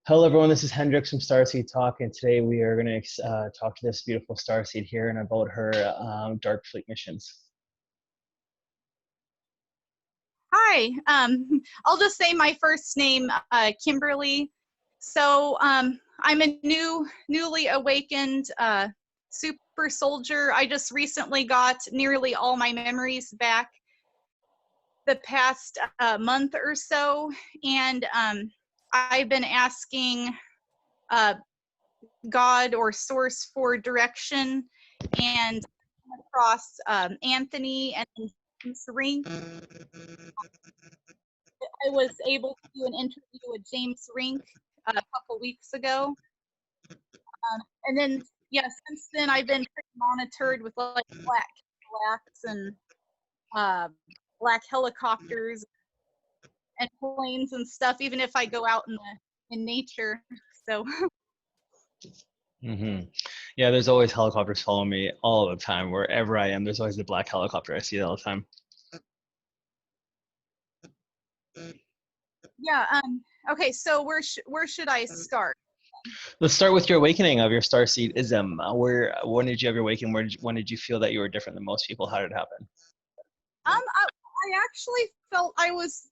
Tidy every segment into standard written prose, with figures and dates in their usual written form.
Hello, everyone. This is Hendrix from Starseed Talk, and today we are going to talk to this beautiful Starseed here and about her Dark Fleet missions. Hi, I'll just say my first name, Kimberly. So I'm a newly awakened super soldier. I just recently got nearly all my memories back the past month or so, and I've been asking uh, God or Source for direction, and across Anthony and James Rink. I was able to do an interview with James Rink a couple weeks ago. And then, yeah, since then I've been pretty monitored with like black Cadillacs and black helicopters and planes and stuff, even if I go out in nature. So Yeah, there's always helicopters following me all the time. Wherever I am, there's always a black helicopter. I see it all the time. yeah, okay, so where should I start? Let's start with your awakening of your Starseedism. When did you have your awakening? When did you feel that you were different than most people? How did it happen? I actually felt I was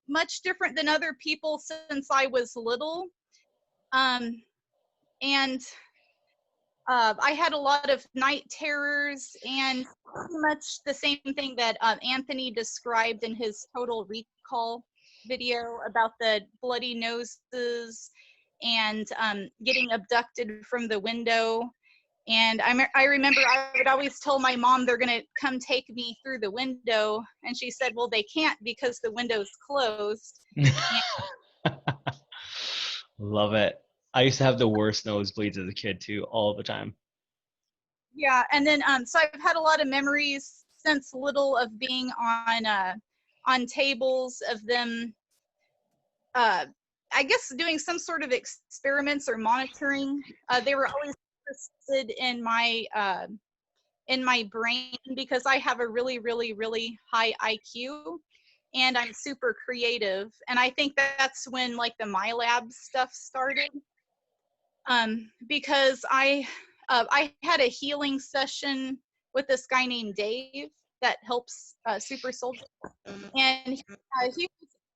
much different than other people since I was little. And I had a lot of night terrors and pretty much the same thing that Anthony described in his Total Recall video about the bloody noses and getting abducted from the window. And I remember I would always tell my mom they're going to come take me through the window. And she said, well, they can't because the window's closed. Love it. I used to have the worst nosebleeds as a kid too, all the time. Yeah, and then so I've had a lot of memories since little of being on tables of them I guess doing some sort of experiments or monitoring. They were always interested in my brain because I have a really, really, really high IQ and I'm super creative. And I think that's when like the MyLab stuff started. Because I had a healing session with this guy named Dave that helps super soldiers, and he was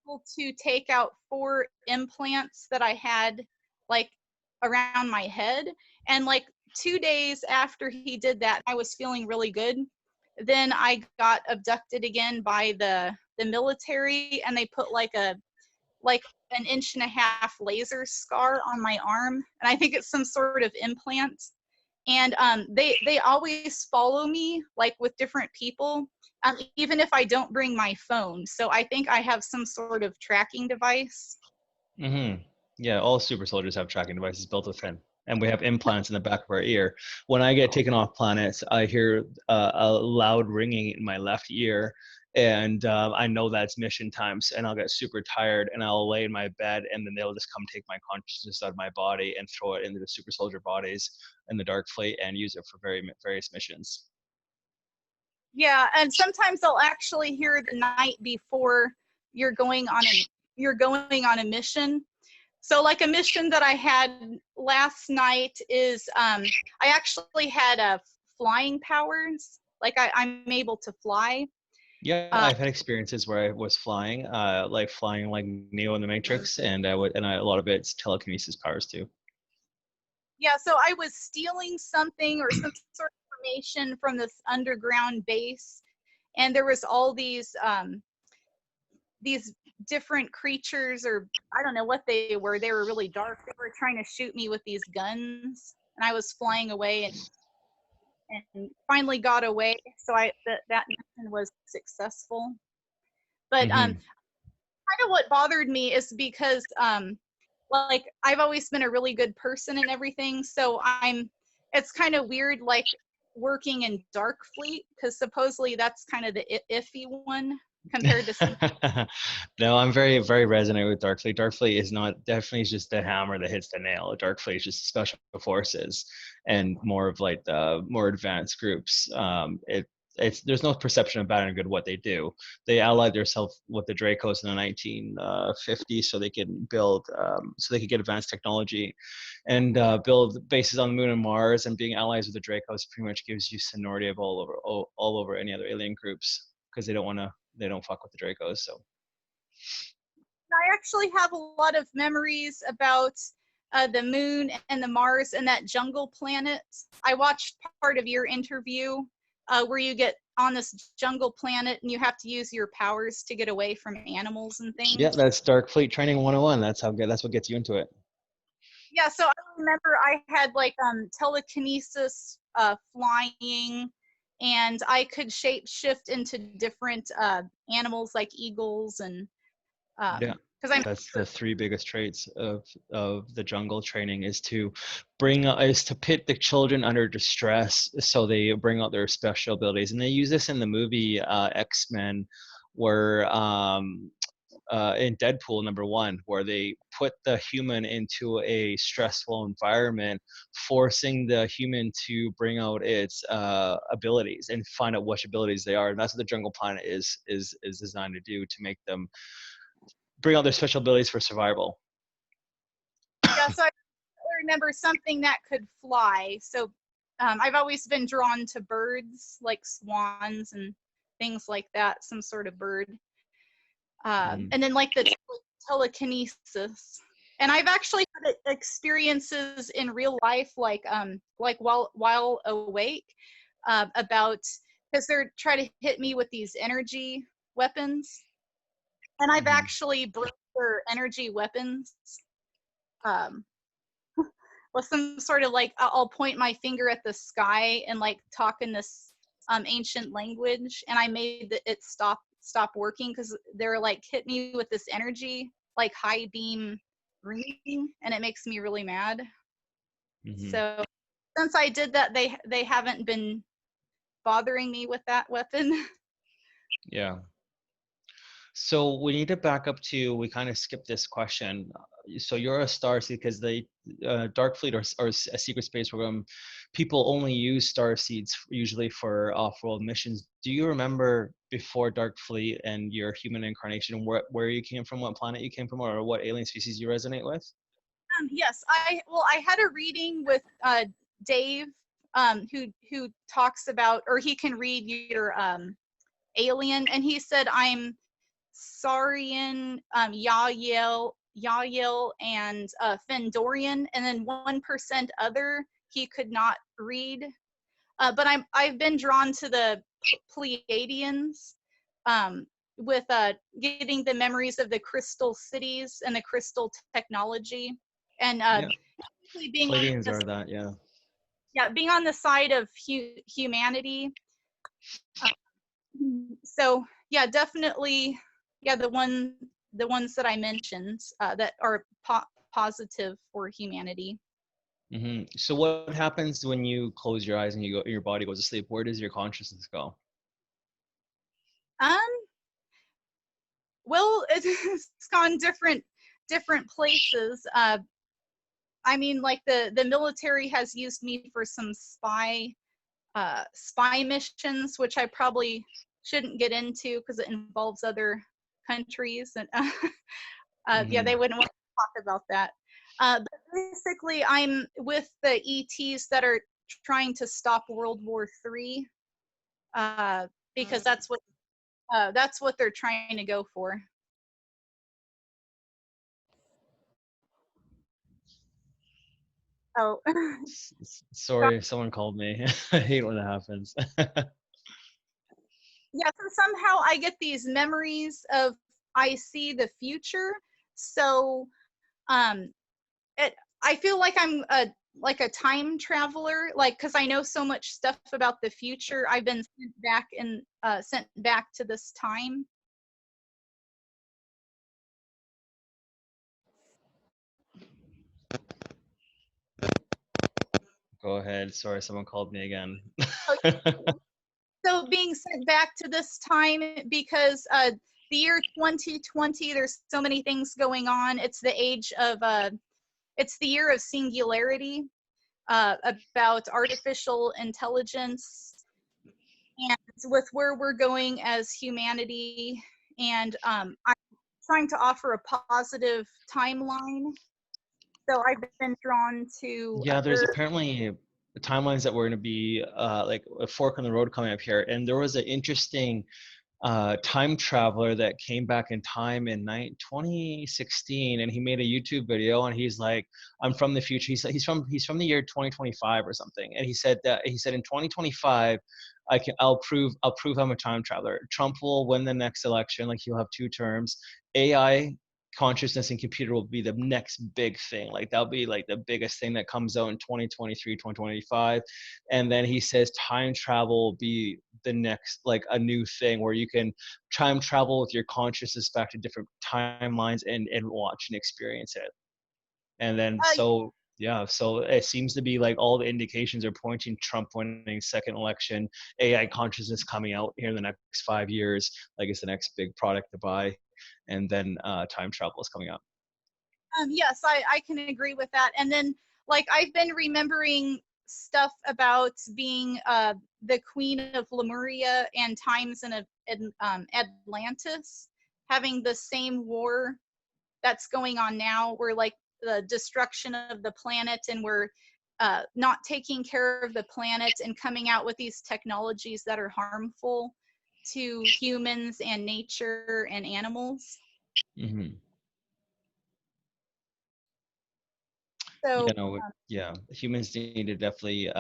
able to take out 4 implants that I had like around my head, and like 2 days after he did that, I was feeling really good. Then I got abducted again by the military, and they put like an 1.5-inch laser scar on my arm, and I think it's some sort of implant. And they always follow me, like with different people, even if I don't bring my phone. So I think I have some sort of tracking device. Yeah, all super soldiers have tracking devices built within, and we have implants in the back of our ear. When I get taken off planets, I hear a loud ringing in my left ear, and I know that's mission times, and I'll get super tired, and I'll lay in my bed, and then they'll just come take my consciousness out of my body and throw it into the super soldier bodies in the Dark Fleet and use it for various missions. Yeah, and sometimes I'll actually hear the night before you're going on a mission. So like a mission that I had last night is I actually had flying powers. Like I'm able to fly. Yeah, I've had experiences where I was flying, like flying like Neo in the Matrix, and a lot of it's telekinesis powers too. Yeah, so I was stealing something or some sort of information from this underground base, and there was all these different creatures, or I don't know what they were. They were really dark. They were trying to shoot me with these guns, and I was flying away and finally got away. So that mission was successful. But kind of what bothered me is because like I've always been a really good person and everything, so it's kind of weird like working in Dark Fleet because supposedly that's kind of the iffy one compared to some. No, I'm very, very resonant with Darkfleet. Darkfleet is not definitely just the hammer that hits the nail. Darkfleet is just special forces and more of like the more advanced groups. there's no perception of bad and good what they do. They allied themselves with the Dracos in the 1950s so they could build, so they could get advanced technology and build bases on the moon and Mars. And being allies with the Dracos pretty much gives you seniority of all over any other alien groups, because they don't fuck with the Dracos. So I actually have a lot of memories about the moon and the Mars and that jungle planet. I watched part of your interview where you get on this jungle planet and you have to use your powers to get away from animals and things. yeah, that's Dark Fleet Training 101. That's what gets you into it. Yeah, so I remember I had like telekinesis, flying, and I could shape shift into different animals like eagles and Yeah, because I'm that's the three biggest traits of the jungle training, is to pit the children under distress so they bring out their special abilities. And they use this in the movie X-Men, where in Deadpool #1, where they put the human into a stressful environment, forcing the human to bring out its abilities and find out which abilities they are. And that's what the jungle planet is designed to do, to make them bring out their special abilities for survival. yeah, so I remember something that could fly. So I've always been drawn to birds like swans and things like that, some sort of bird. And then like the telekinesis. And I've actually had experiences in real life, like while awake, about, because they're trying to hit me with these energy weapons, and I've actually broke their energy weapons. With some sort of like, I'll point my finger at the sky and like talk in this ancient language, and I made it stop working because they're like hit me with this energy, like high beam ringing, and it makes me really mad. So since I did that, they haven't been bothering me with that weapon. Yeah. So we need to back up to, we kind of skipped this question. So you're a Starseed, because the Dark Fleet or a secret space program, people only use Starseeds usually for off-world missions. Do you remember before Dark Fleet and your human incarnation, where you came from, what planet you came from, or what alien species you resonate with? Yes, I had a reading with Dave, who talks about, or he can read your alien, and he said I'm Saurian, Yael, and Fendorian, and then 1% other he could not read. But I've been drawn to the Pleiadians, with getting the memories of the crystal cities and the crystal technology, and Yeah, being Pleiadians are that. Yeah. being on the side of humanity. So yeah, definitely, yeah, the ones that I mentioned that are positive for humanity. So what happens when you close your eyes and your body goes to sleep? Where does your consciousness go? Um, well, it's gone different places. I mean, like the military has used me for some spy missions, which I probably shouldn't get into because it involves other countries, and yeah, they wouldn't want to talk about that. But basically, I'm with the ETs that are trying to stop World War III, because that's what they're trying to go for. Oh, Sorry, someone called me. I hate when that happens. yeah. So somehow I get these memories of, I see the future. So I feel like I'm a time traveler, like, because I know so much stuff about the future. I've been sent back to this time. Go ahead. Sorry, someone called me again. So being sent back to this time because the year 2020, there's so many things going on. It's the age of it's the year of singularity, about artificial intelligence, and with where we're going as humanity, and I'm trying to offer a positive timeline. So I've been drawn to Yeah, there's other. apparently timelines that were going to be like a fork in the road coming up here, and there was an interesting time traveler that came back in time in 2016, and he made a YouTube video, and he's like, "I'm from the future." He's from the year 2025 or something, and he said in 2025, I'll prove I'm a time traveler. Trump will win the next election, like he'll have 2 terms. AI consciousness and computer will be the next big thing, like that'll be like the biggest thing that comes out in 2023 2025. And then he says time travel will be the next, like a new thing where you can time travel with your consciousness back to different timelines and watch and experience it. And then so yeah, so it seems to be like all the indications are pointing Trump winning second election, AI consciousness coming out here in the next 5 years, like it's the next big product to buy, and then time travel is coming up. Yes, I can agree with that. And then, like, I've been remembering stuff about being the Queen of Lemuria and times in Atlantis having the same war that's going on now, where like the destruction of the planet, and we're not taking care of the planet and coming out with these technologies that are harmful to humans and nature and animals. Mm-hmm. So Yeah, humans need to definitely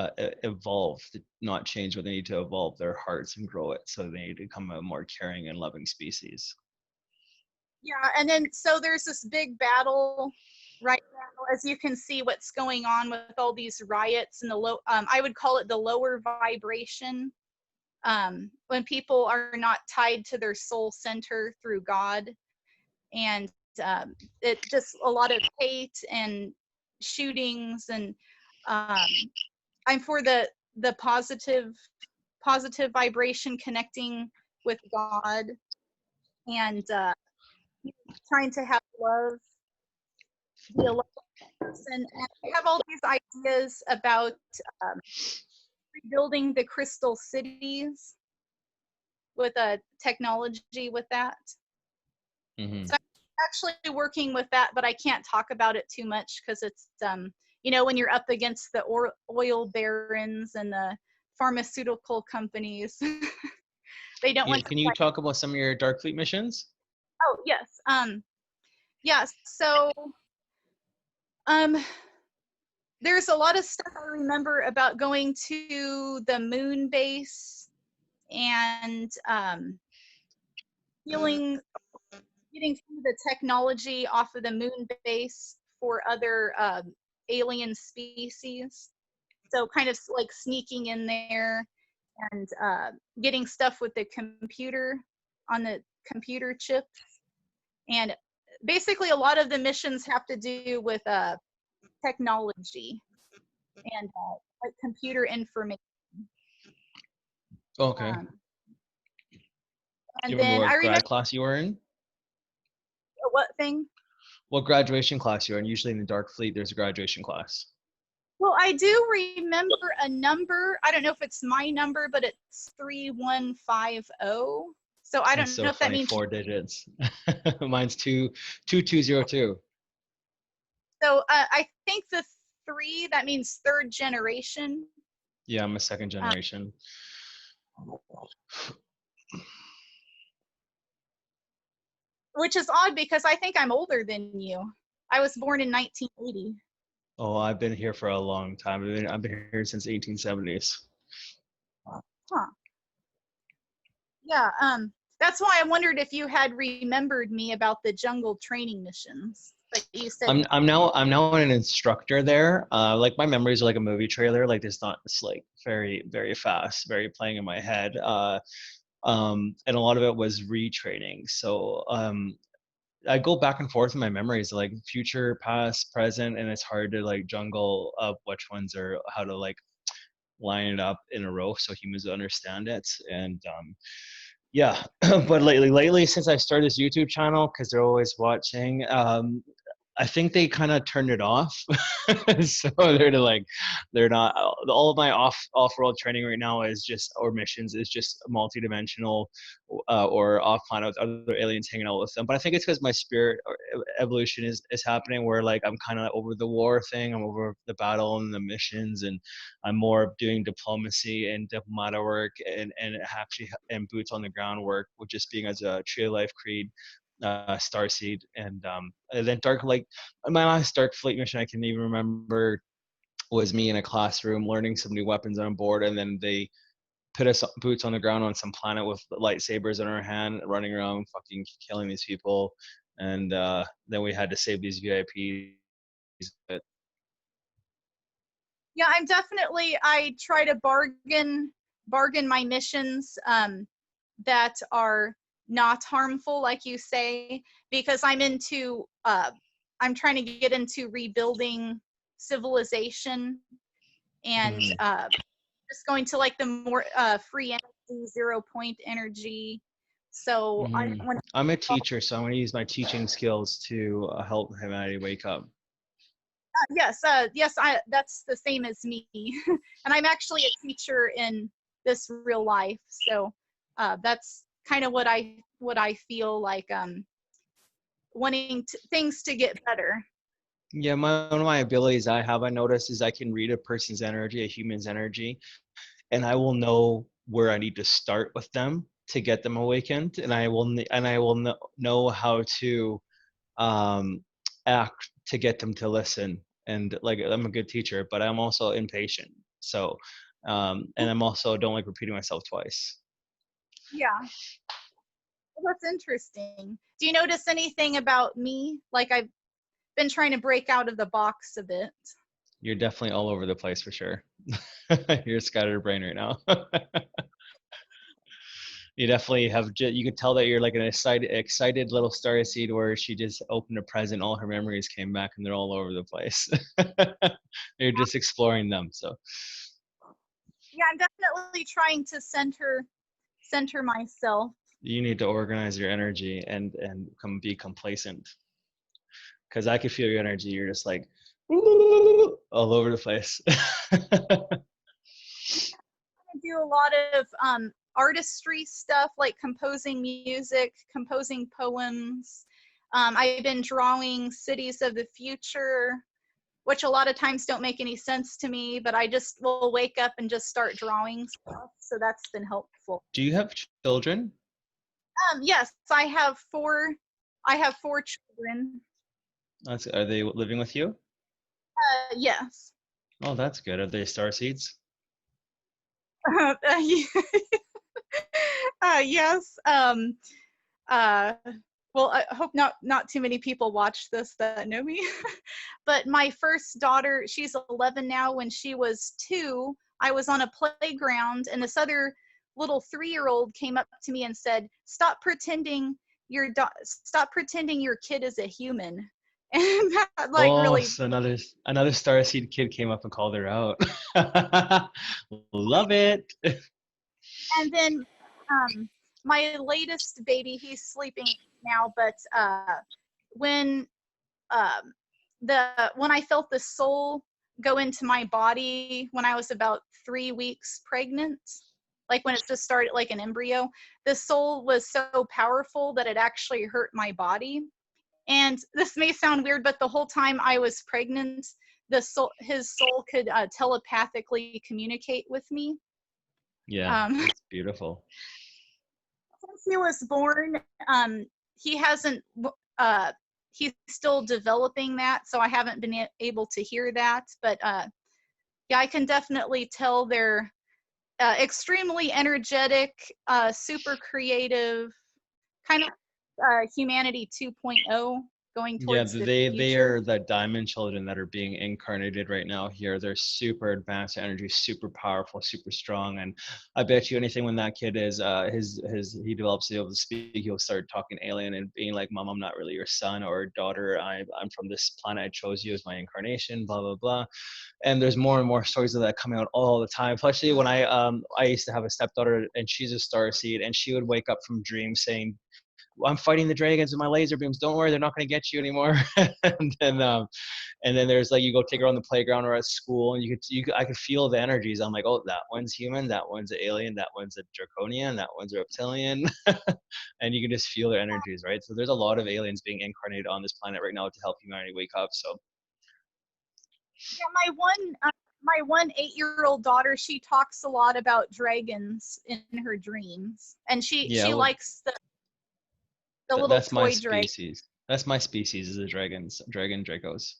evolve, to not change, but they need to evolve their hearts and grow it. So they need to become a more caring and loving species. yeah, and then so there's this big battle right now, as you can see what's going on with all these riots and the low. I would call it the lower vibration, when people are not tied to their soul center through God, and it just a lot of hate and shootings, and I'm for the positive vibration, connecting with God, and trying to have love, be a love person. And I have all these ideas about um, rebuilding the crystal cities with a technology with that. Mm-hmm. So I'm actually working with that, but I can't talk about it too much because it's when you're up against the oil barons and the pharmaceutical companies, they don't Yeah, want to can you fight. talk about some of your Dark Fleet missions? Oh yes, yeah. So um, there's a lot of stuff I remember about going to the moon base and feeling getting some of the technology off of the moon base for other alien species. So kind of like sneaking in there and getting stuff with the computer on the computer chips. And basically a lot of the missions have to do with technology and like computer information. Okay. Um, Do and you remember then I what remember grad class you were in? what thing? What graduation class you were in? Usually in the Dark Fleet, there's a graduation class. Well, I do remember a number. I don't know if it's my number, but it's 3150. So I That's don't so know if that funny. means. 4 digits. Mine's 2202. So I think the 3, that means third generation. Yeah, I'm a second Uh, generation. which is odd because I think I'm older than you. I was born in 1980. Oh, I've been here for a long time. I've been here since 1870s. Huh. Yeah. That's why I wondered if you had remembered me about the jungle training missions. But you said I'm now an instructor there. Like my memories are like a movie trailer. Like it's like very very fast, very playing in my head. And a lot of it was retraining. So I go back and forth in my memories, like future, past, present, and it's hard to like jungle up which ones are how to like line it up in a row so humans understand it. And yeah, but lately since I started this YouTube channel, because they're always watching, I think they kind of turned it off. So they're not, all of my off-world training right now is just, or missions is just multi-dimensional, or off planet with other aliens hanging out with them. But I think it's because my spirit or evolution is happening, where like I'm kind of over the war thing, I'm over the battle and the missions, and I'm more doing diplomacy and diplomatic work, and actually and boots on the ground work, with just being as a Tree of Life Creed, Starseed, and then Dark, like my last Dark Fleet mission I can even remember was me in a classroom learning some new weapons on board, and then they put us boots on the ground on some planet with lightsabers in our hand, running around fucking killing these people, and then we had to save these VIPs. But Yeah, I try to bargain my missions that are not harmful, like you say, because I'm trying to get into rebuilding civilization, and just going to like the more free energy, 0 point energy. So I'm a teacher, so I'm going to use my teaching skills to help humanity wake up. yes, that's the same as me. And I'm actually a teacher in this real life, so that's kind of what I feel like, wanting things to get better. Yeah, one of my abilities I noticed is I can read a person's energy, a human's energy, and I will know where I need to start with them to get them awakened, and I will know how to act to get them to listen. And like, I'm a good teacher, but I'm also impatient. So, and I'm also don't like repeating myself twice. Yeah, well, that's interesting. Do you notice anything about me? Like, I've been trying to break out of the box a bit. You're definitely all over the place for sure. You're a scatterbrain right now. You definitely have, you can tell that you're like an excited little star seed where she just opened a present, all her memories came back and they're all over the place. You're just exploring them. So Yeah, I'm definitely trying to center myself. you need to organize your energy and be complacent, because I can feel your energy. You're just like all over the place. I do a lot of artistry stuff, like composing music, composing poems. I've been drawing cities of the future, which a lot of times don't make any sense to me, but I just will wake up and just start drawing stuff. So that's been helpful. Do you have children? Yes, I have four children. Are they living with you? Yes. Oh, that's good. Are they star seeds? Yes. Well, I hope not too many people watch this that know me. But my first daughter, she's 11 now. When she was 2, I was on a playground, and this other little 3-year-old came up to me and said, "Stop pretending stop pretending your kid is a human." And that, like, Oh, really. so another starseed kid came up and called her out. Love it. And then my latest baby, he's sleeping now, but when when I felt the soul go into my body when I was about 3 weeks pregnant, like when it just started like an embryo, the soul was so powerful that it actually hurt my body. And this may sound weird, but the whole time I was pregnant, his soul could telepathically communicate with me. Yeah, that's beautiful. Since he was born, he hasn't uh, he's still developing that, so I haven't been able to hear that. But yeah, I can definitely tell they're extremely energetic, super creative, kind of humanity 2.0, going Yeah, towards the they future. are the diamond children that are being incarnated right now here. They're super advanced energy, super powerful, super strong. And I bet you anything, when that kid is he develops to be able to speak, he'll start talking alien and being like, "Mom, I'm not really your son or daughter. I'm from this planet. I chose you as my incarnation, blah blah blah." And there's more and more stories of that coming out all the time. Especially when I used to have a stepdaughter, and she's a star seed, and she would wake up from dreams saying, I'm fighting the dragons with my laser beams. Don't worry, they're not going to get you anymore. And then there's like, you go take her on the playground or at school, and I could feel the energies. I'm like, oh, that one's human, that one's an alien, that one's a draconian, that one's a reptilian. And you can just feel their energies, right? So there's a lot of aliens being incarnated on this planet right now to help humanity wake up. So yeah, my one 8-year-old daughter, she talks a lot about dragons in her dreams, and she yeah, well, likes the little that's my toy dragon. species. That's my species, is the dragon dracos.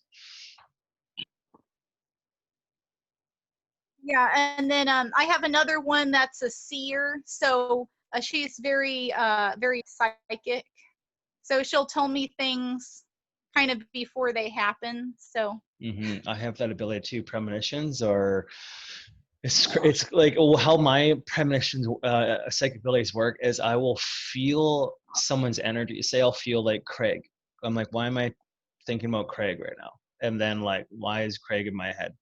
Yeah, and then I have another one that's a seer. So she's very very psychic. So she'll tell me things kind of before they happen. So I have that ability too. Premonitions are, it's like, how my premonitions, psychic abilities work is I will feel someone's energy. Say I'll feel like Craig. I'm like, why am I thinking about Craig right now? And then like, why is Craig in my head?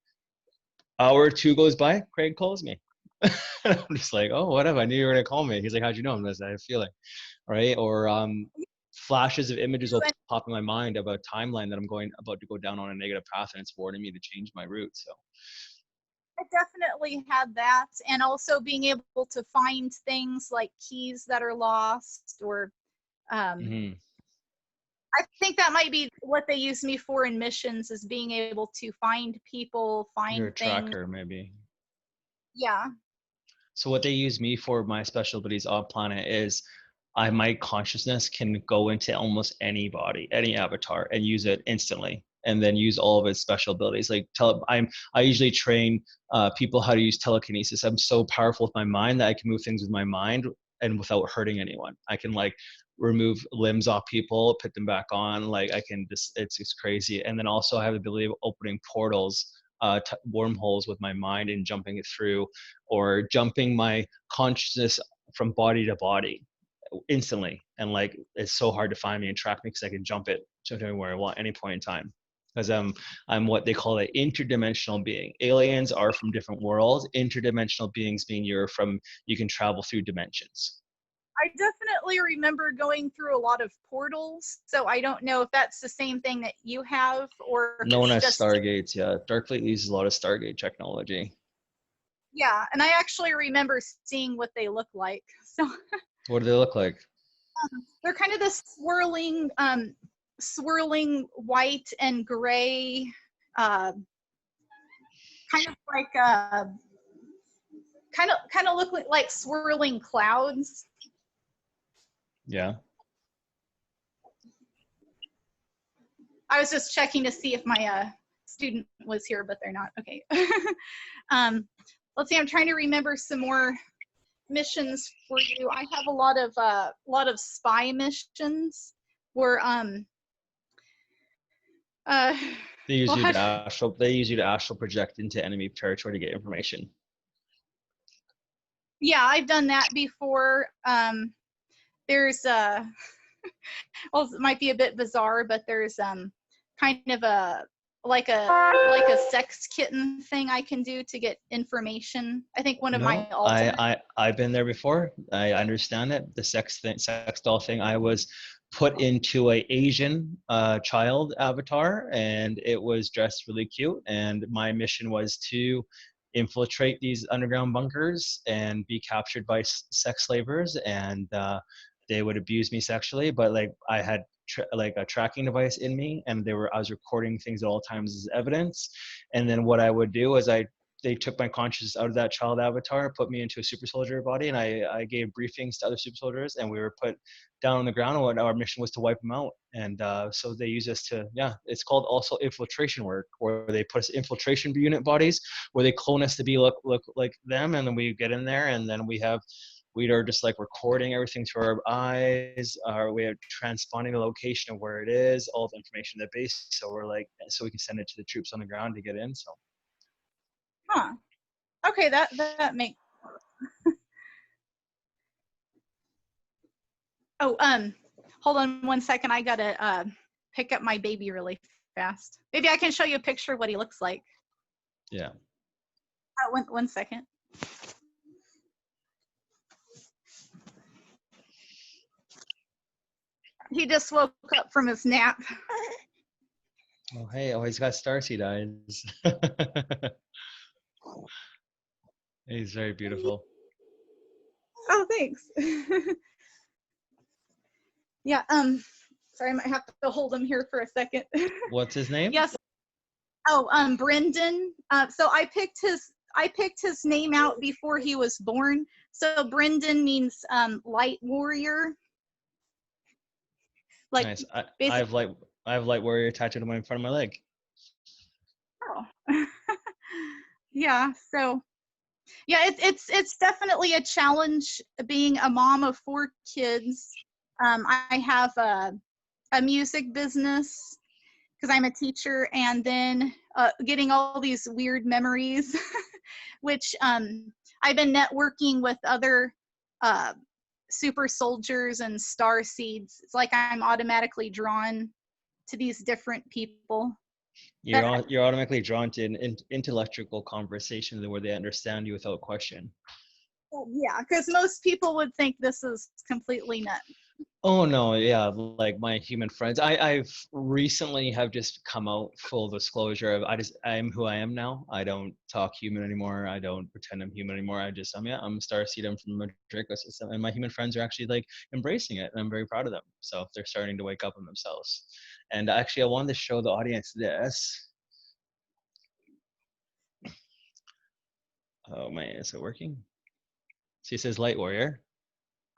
Hour or two goes by, Craig calls me. I'm just like, oh, whatever. I knew you were gonna call me. He's like, how'd you know? I'm just, I have a feeling, right? Or flashes of images will pop in my mind about a timeline that I'm about to go down on a negative path, and it's warning me to change my route. So I definitely had that, and also being able to find things like keys that are lost, or mm-hmm. I think that might be what they use me for in missions, is being able to find people, You're find a things. tracker, maybe. Yeah. So what they use me for, my special abilities off planet, is my consciousness can go into almost any body, any avatar, and use it instantly, and then use all of its special abilities. Like I usually train people how to use telekinesis. I'm so powerful with my mind that I can move things with my mind and without hurting anyone. I can like remove limbs off people, put them back on. Like I can just, it's crazy. And then also I have the ability of opening portals, wormholes with my mind and jumping it through, or jumping my consciousness from body to body instantly. And like, it's so hard to find me and track me because I can jump it to anywhere I want, any point in time. Because I'm what they call an interdimensional being. Aliens are from different worlds. Interdimensional beings being you can travel through dimensions. I definitely remember going through a lot of portals, so I don't know if that's the same thing that you have, or if Known it's as just Stargates, yeah. Darkfleet uses a lot of Stargate technology. yeah. And I actually remember seeing what they look like. So What do they look like? they're kind of this swirling white and gray, uh, kind of like kind of look like swirling clouds. Yeah. I was just checking to see if my student was here, but they're not. Okay. Let's see. I'm trying to remember some more missions for you. I have a lot of spy missions where They use well, you to astral project into enemy territory to get information. yeah, I've done that before. There's well, it might be a bit bizarre, but there's kind of a like a sex kitten thing I can do to get information. I think one of my No, ultimate. I've been there before. I understand it. The sex doll thing. I was put into a Asian child avatar, and it was dressed really cute. And my mission was to infiltrate these underground bunkers and be captured by sex slavers, and they would abuse me sexually. But like, I had like a tracking device in me, and I was recording things at all times as evidence. And then what I would do is they took my consciousness out of that child avatar, put me into a super soldier body, and I gave briefings to other super soldiers, and we were put down on the ground, and our mission was to wipe them out. And so they use us to, yeah, it's called also infiltration work, where they put us infiltration unit bodies, where they clone us to be look like them, and then we get in there, and then we are just like recording everything through our eyes. We are transponding the location of where it is, all the information at the base. So we're like, so we can send it to the troops on the ground to get in. So. Huh. Okay, that makes. Oh, hold on one second. I gotta pick up my baby really fast. Maybe I can show you a picture of what he looks like. Yeah. One second. He just woke up from his nap. Oh, hey, oh, he's got starseed eyes. He's very beautiful. Oh, thanks. Yeah, sorry, I might have to hold him here for a second. What's his name? Yes. Oh, Brendan. So I picked his name out before he was born. So Brendan means light warrior. Like Nice. I basically. have light warrior tattooed on my front of my leg. Oh. Yeah. So yeah, it's definitely a challenge being a mom of 4 kids. I have a music business because I'm a teacher, and then getting all these weird memories, which I've been networking with other super soldiers and star seeds. It's like I'm automatically drawn to these different people. You're automatically drawn to an intellectual conversation where they understand you without question. Yeah, because most people would think this is completely nuts. Oh no, yeah, like my human friends. I've recently have just come out full disclosure of I'm who I am now. I don't talk human anymore. I don't pretend I'm human anymore. I'm Starseed. I'm from the Draco system, and my human friends are actually like embracing it, and I'm very proud of them. So they're starting to wake up on themselves. And actually, I wanted to show the audience this. Oh man, is it working? She says light warrior.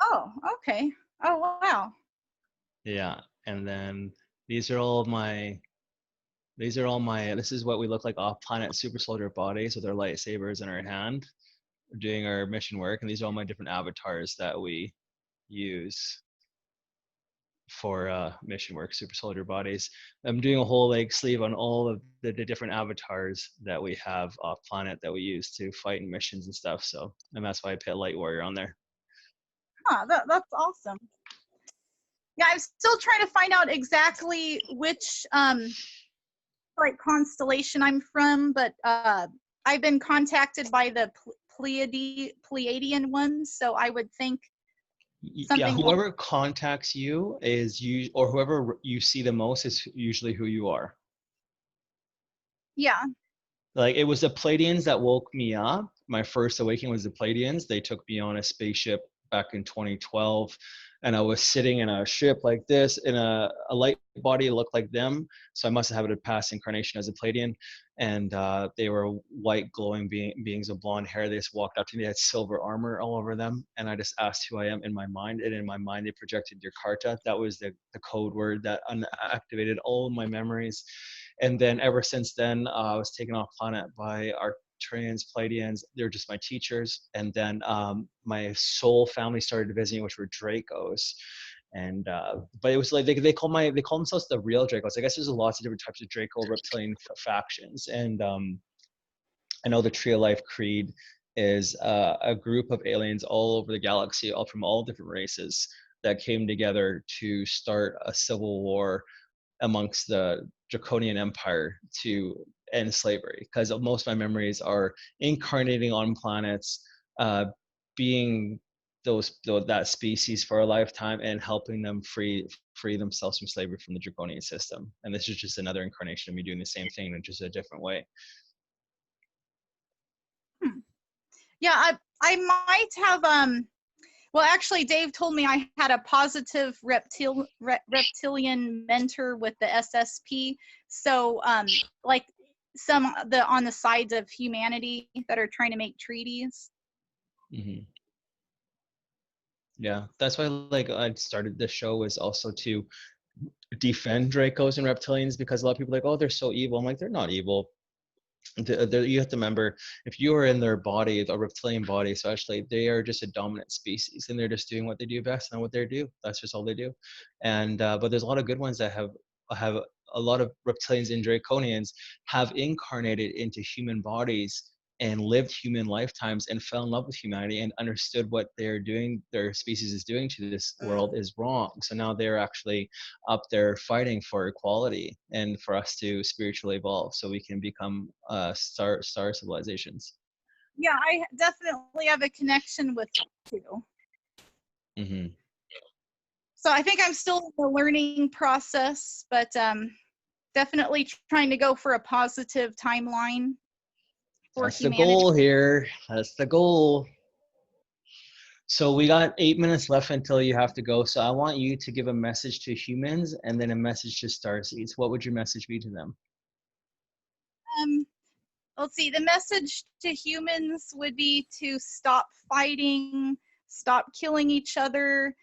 Oh, okay. Oh, wow. Yeah, and then these are all my this is what we look like off planet super soldier bodies with our lightsabers in our hand doing our mission work, and these are all my different avatars that we use for mission work, super soldier bodies. I'm doing a whole like sleeve on all of the different avatars that we have off planet that we use to fight in missions and stuff. So, and that's why I put light warrior on there. Huh, that's awesome. Yeah, I'm still trying to find out exactly which like constellation I'm from, but I've been contacted by the Pleiadian ones, so I would think Yeah, something. whoever contacts you is you, or whoever you see the most is usually who you are. Yeah. Like it was the Pleiadians that woke me up. My first awakening was the Pleiadians. They took me on a spaceship back in 2012, and I was sitting in a ship like this in a light body that looked like them. So I must have had a past incarnation as a Pleiadian, and they were white glowing beings with blonde hair. They just walked up to me. They had silver armor all over them, and I just asked who I am in my mind. And in my mind, they projected your Karta. That was the code word that unactivated all of my memories. And then ever since then, I was taken off planet by Arcturians, Pleiadians. They're just my teachers. And then my soul family started visiting, which were Dracos. And but it was like they call themselves the real Dracos. I guess there's lots of different types of Draco reptilian factions. And I know the Tree of Life Creed is a group of aliens all over the galaxy, all from all different races that came together to start a civil war amongst the Draconian Empire to end slavery, because most of my memories are incarnating on planets, being that species for a lifetime and helping them free themselves from slavery from the Draconian system. And this is just another incarnation of me doing the same thing in just a different way. Yeah, I might have well, actually, Dave told me I had a positive reptilian mentor with the SSP. So, like some on the sides of humanity that are trying to make treaties. Mm-hmm. Yeah, that's why like I started this show was also to defend Dracos and reptilians, because a lot of people are like, oh, they're so evil. I'm like, they're not evil. You have to remember, if you are in their body, a reptilian body especially, they are just a dominant species and they're just doing what they do best and what they do. That's just all they do. And but there's a lot of good ones that have a lot of reptilians and draconians have incarnated into human bodies and lived human lifetimes and fell in love with humanity and understood what they're doing, their species is doing to this world is wrong. So now they're actually up there fighting for equality and for us to spiritually evolve so we can become star civilizations. Yeah, I definitely have a connection with you. Mm-hmm. So I think I'm still in the learning process, but definitely trying to go for a positive timeline for That's the humanity. goal here. That's the goal. So we got 8 minutes left until you have to go. So I want you to give a message to humans and then a message to starseeds. What would your message be to them? Let's see, the message to humans would be to stop fighting, stop killing each other.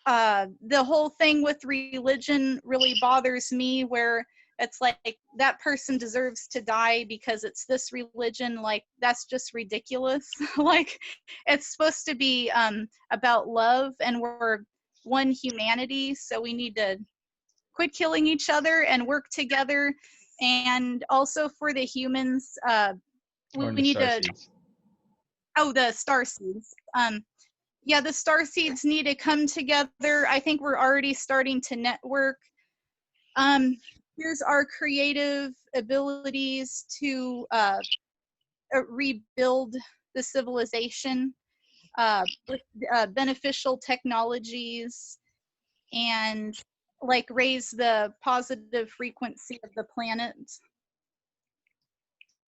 The whole thing with religion really bothers me, where it's like that person deserves to die because it's this religion. Like, that's just ridiculous. Like, it's supposed to be about love, and we're one humanity, so we need to quit killing each other and work together. And also for the humans, Or we in the need to, starseeds? the star seeds. Yeah, the star seeds need to come together. I think we're already starting to network. Here's our creative abilities to rebuild the civilization with beneficial technologies, and like raise the positive frequency of the planet.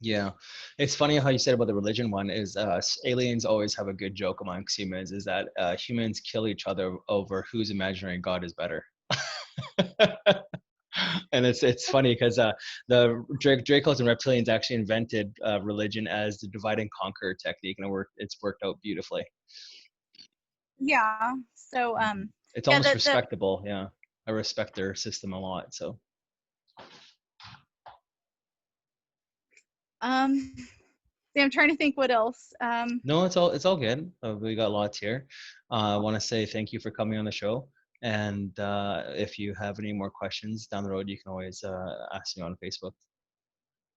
Yeah, it's funny how you said about the religion one is aliens always have a good joke amongst humans is that humans kill each other over whose imaginary god is better. And it's funny because the Dracos and reptilians actually invented religion as the divide and conquer technique, and it's worked out beautifully. Yeah. So It's yeah, almost respectable. Yeah, I respect their system a lot. So I'm trying to think what else. no, it's all good. We got lots here. I want to say thank you for coming on the show. And if you have any more questions down the road, you can always ask me on Facebook.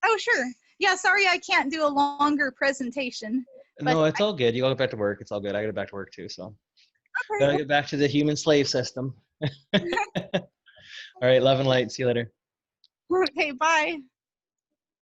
Oh, sure. Yeah, sorry I can't do a longer preration, but No, it's all good. You gotta get back to work. It's all good. I gotta get back to work too. So gotta okay. get back to the human slave system. All right, love and light. See you later. Okay, bye.